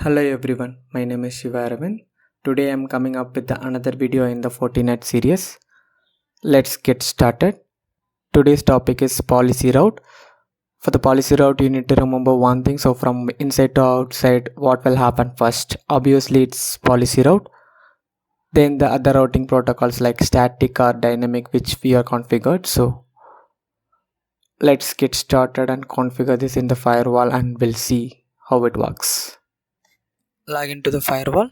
Hello everyone, my name is Shiva Aravind. Today I am coming up with another video in the Fortinet series. Let's get started. Today's topic is policy route. For the policy route, you need to remember one thing. So from inside to outside, what will happen first? Obviously, it's policy route. Then the other routing protocols like static or dynamic, which we are configured. So let's get started and configure this in the firewall, and we'll see how it works. Log into the firewall.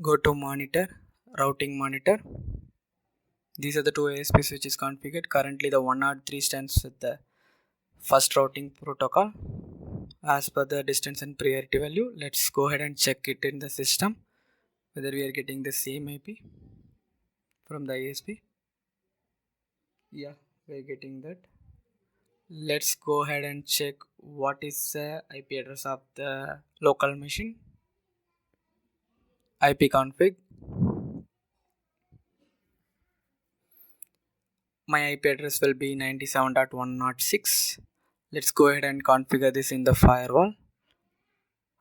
Go to monitor, routing monitor. These are the two ASPs which is configured. Currently the 103 stands with the first routing protocol as per the distance and priority value. Let's go ahead and check it in the system whether we are getting the same IP from the ASP. Yeah, we are getting that. Let's go ahead and check what is the IP address of the local machine. IP config. My IP address will be 97.106. Let's go ahead and configure this in the firewall.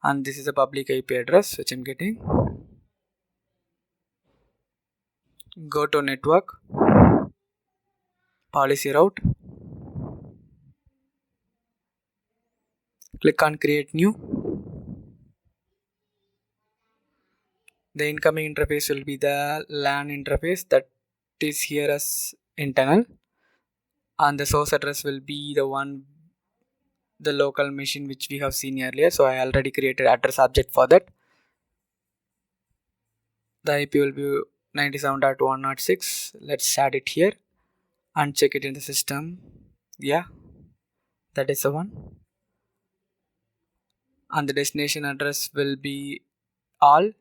And this is a public IP address which I'm getting. Go to network, policy route, click on create new. The incoming interface will be the LAN interface that is here as internal, and the source address will be the local machine which we have seen earlier. So I already created address object for that. The IP will be 97.106. Let's add it here and check it in the system. Yeah, that is the one. And the destination address will be all.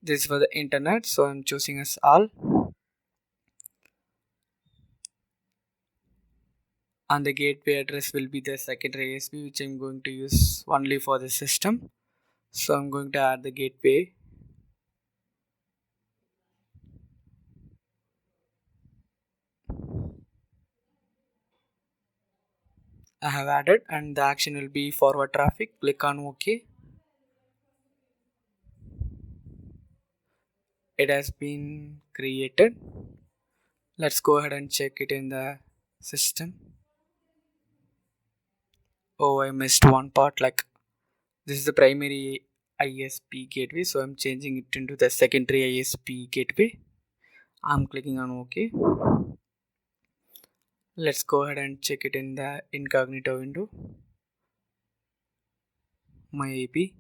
This is for the internet, so I'm choosing as all. And the gateway address will be the secondary ASP which I'm going to use only for the system. So I'm going to add the gateway. I have added, and the action will be forward traffic. Click on OK. It has been created. Let's go ahead and check it in the system. Oh, I missed one part. Like, this is the primary ISP gateway, so I'm changing it into the secondary ISP gateway. I'm clicking on OK. Let's go ahead and check it in the incognito window. My IP.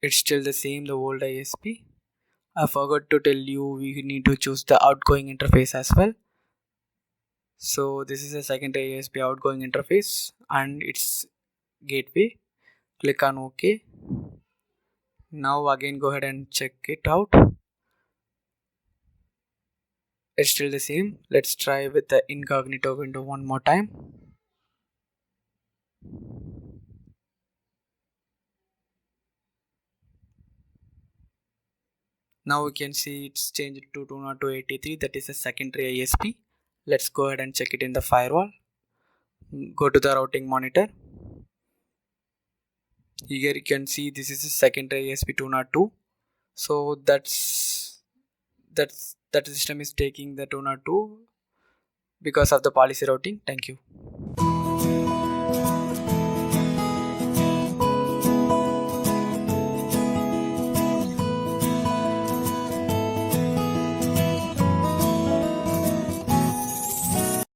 It's still the same, the old ISP. I forgot to tell you we need to choose the outgoing interface as well. So this is a secondary ISP outgoing interface and its gateway. Click on OK. Now again go ahead and check it out. It's still the same. Let's try with the incognito window one more time. Now we can see it's changed to 202.83. That is a secondary ISP. Let's go ahead and check it in the firewall. Go to the routing monitor. Here you can see this is a secondary ISP 202. So that system is taking the 202 because of the policy routing. Thank you.